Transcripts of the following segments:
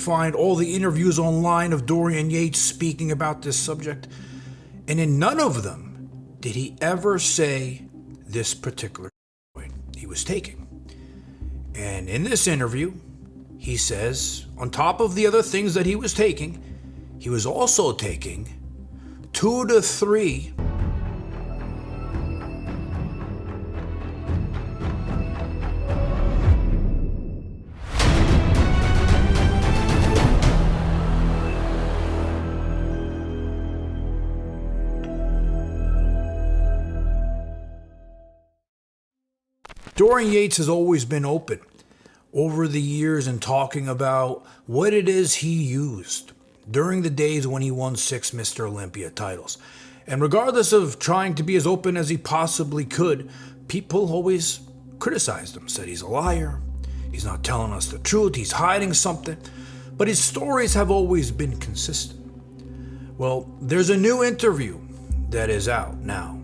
find all the interviews online of Dorian Yates speaking about this subject, and in none of them did he ever say this particular steroid he was taking. And in this interview, he says, on top of the other things that he was taking, he was also taking 2 to 3 Dorian Yates has always been open over the years in talking about what it is he used during the days when he won 6 Mr. Olympia titles. And regardless of trying to be as open as he possibly could, people always criticized him, said he's a liar, he's not telling us the truth, he's hiding something. But his stories have always been consistent. Well, there's a new interview that is out now,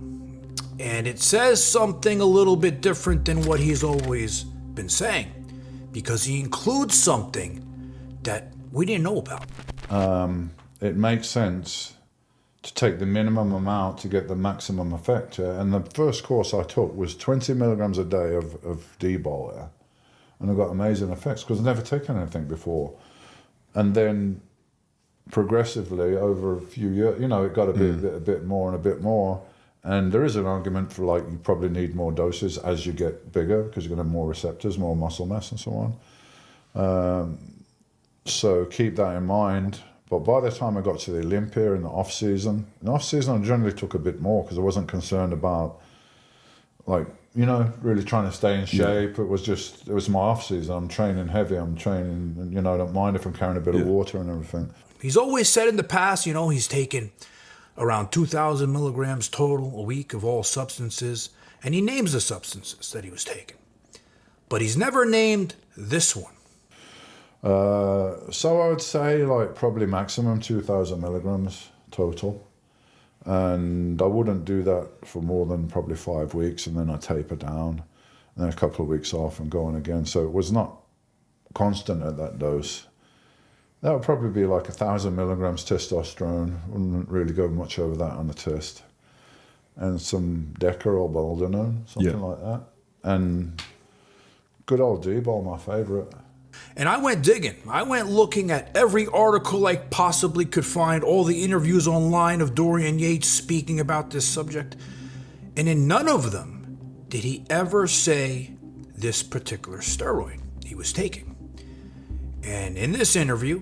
and it says something a little bit different than what he's always been saying, because he includes something that we didn't know about. It makes sense to take the minimum amount to get the maximum effect. And the first course I took was 20 milligrams a day of D-bol, and I got amazing effects because I'd never taken anything before. And then progressively over a few years, you know, it got a bit more and a bit more. And there is an argument for, like, you probably need more doses as you get bigger because you're going to have more receptors, more muscle mass and so on. So keep that in mind. But by the time I got to the Olympia in the off-season, I generally took a bit more because I wasn't concerned about, like, you know, really trying to stay in shape. Yeah. It was my off-season. I'm training heavy. I'm training, you know, I don't mind if I'm carrying a bit of water and everything. He's always said in the past, you know, he's taken around 2,000 milligrams total a week of all substances, and he names the substances that he was taking. But he's never named this one. So I would say, like, probably maximum 2,000 milligrams total. And I wouldn't do that for more than probably 5 weeks, and then I taper down, and then a couple of weeks off and go on again. So it was not constant at that dose. That would probably be like 1,000 milligrams testosterone. Wouldn't really go much over that on the test. And some Deca or Boldenone, something like that. And good old D-bol, my favorite. And I went digging. I went looking at every article I possibly could find, all the interviews online of Dorian Yates speaking about this subject. And in none of them did he ever say this particular steroid he was taking. And in this interview,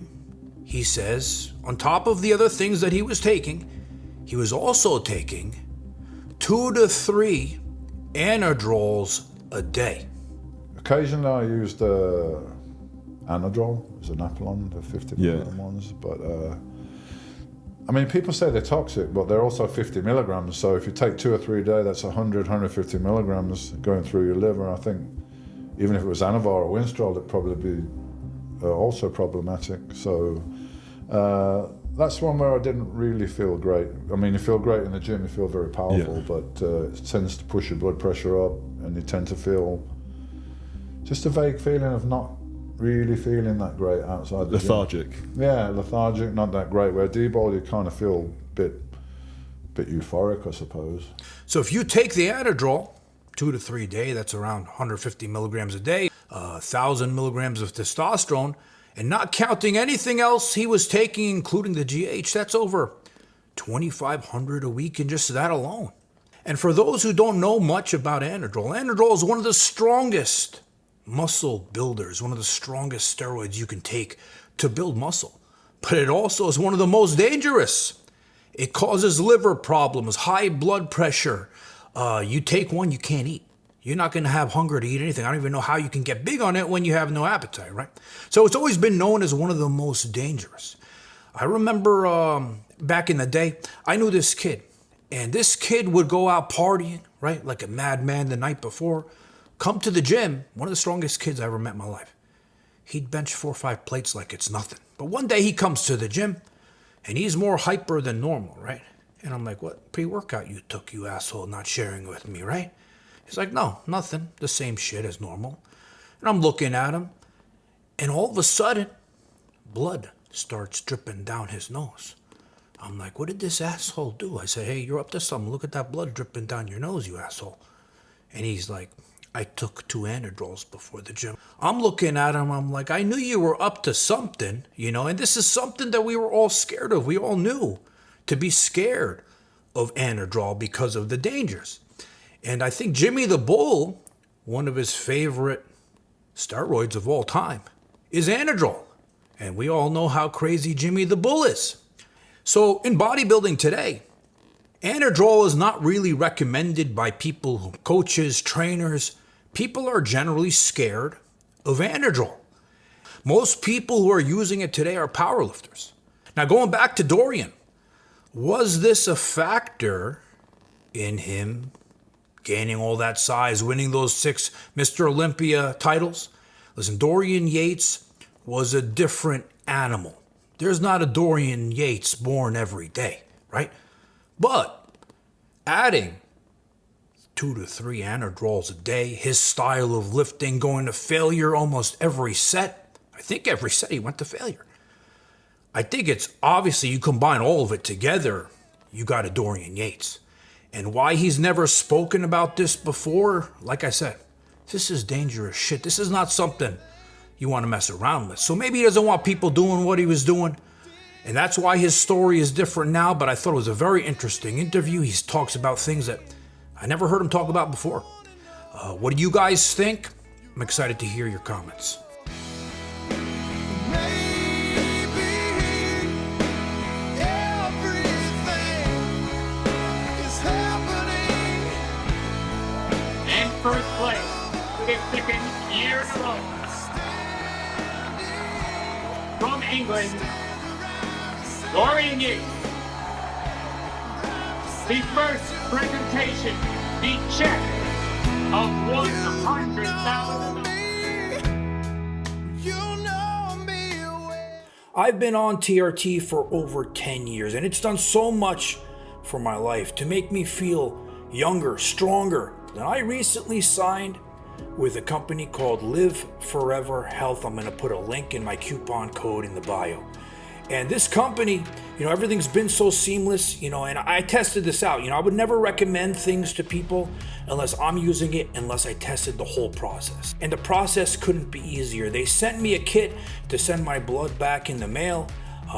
he says, on top of the other things that he was taking, he was also taking 2 to 3 anadrols a day. Occasionally I used Anadrol, as an Apollon, the 50 milligram ones. But I mean, people say they're toxic, but they're also 50 milligrams. So if you take 2 or 3 a day, that's 100, 150 milligrams going through your liver. I think even if it was Anavar or Winstrol, it'd probably be also problematic. So that's one where I didn't really feel great. I mean, you feel great in the gym, you feel very powerful, but it tends to push your blood pressure up, and you tend to feel just a vague feeling of not really feeling that great outside the lethargic. Gym. Yeah, lethargic, not that great. Where D-bol, you kind of feel a bit euphoric, I suppose. So if you take the Anadrol 2 to 3 a day, that's around 150 milligrams a day, 1,000 milligrams of testosterone, and not counting anything else he was taking, including the GH, that's over 2,500 a week in just that alone. And for those who don't know much about Anadrol, Anadrol is one of the strongest muscle builders, one of the strongest steroids you can take to build muscle. But it also is one of the most dangerous. It causes liver problems, high blood pressure. You take one, you can't eat. You're not going to have hunger to eat anything. I don't even know how you can get big on it when you have no appetite, right? So it's always been known as one of the most dangerous. I remember back in the day, I knew this kid, and this kid would go out partying, right, like a madman the night before, come to the gym, one of the strongest kids I ever met in my life. He'd bench 4 or 5 plates like it's nothing. But one day he comes to the gym, and he's more hyper than normal, right? And I'm like, what pre-workout you took, you asshole, not sharing with me, right? He's like, no, nothing, the same shit as normal. And I'm looking at him, and all of a sudden, blood starts dripping down his nose. I'm like, what did this asshole do? I said, hey, you're up to something. Look at that blood dripping down your nose, you asshole. And he's like, I took 2 Anadrols before the gym. I'm looking at him. I'm like, I knew you were up to something, you know, and this is something that we were all scared of. We all knew to be scared of Anadrol because of the dangers. And I think Jimmy the Bull, one of his favorite steroids of all time, is Anadrol. And we all know how crazy Jimmy the Bull is. So in bodybuilding today, Anadrol is not really recommended by people, coaches, trainers. People are generally scared of Anadrol. Most people who are using it today are powerlifters. Now going back to Dorian, was this a factor in him gaining all that size, winning those 6 Mr. Olympia titles? Listen, Dorian Yates was a different animal. There's not a Dorian Yates born every day, right? But adding 2 to 3 Anadrols a day, his style of lifting, going to failure almost every set. I think every set he went to failure. I think it's obviously you combine all of it together, you got a Dorian Yates. And why he's never spoken about this before, like I said, this is dangerous shit. This is not something you want to mess around with. So maybe he doesn't want people doing what he was doing. And that's why his story is different now. But I thought it was a very interesting interview. He talks about things that I never heard him talk about before. What do you guys think? I'm excited to hear your comments. In first place, the second year in a row. From England, Dorian Yates. The first presentation, the check of $100,000. I've been on TRT for over 10 years, and it's done so much for my life to make me feel younger, stronger. And I recently signed with a company called Live Forever Health. I'm going to put a link in my coupon code in the bio. And this company, you know, everything's been so seamless, you know, and I tested this out. You know, I would never recommend things to people unless I'm using it, unless I tested the whole process. And the process couldn't be easier. They sent me a kit to send my blood back in the mail.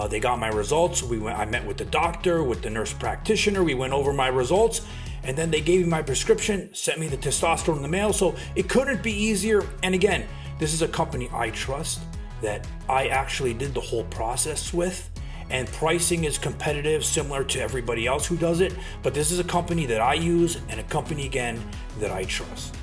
They got my results. I met with the doctor, with the nurse practitioner. We went over my results. And then they gave me my prescription, sent me the testosterone in the mail. So it couldn't be easier. And again, this is a company I trust, that I actually did the whole process with. And pricing is competitive, similar to everybody else who does it. But this is a company that I use and a company, again, that I trust.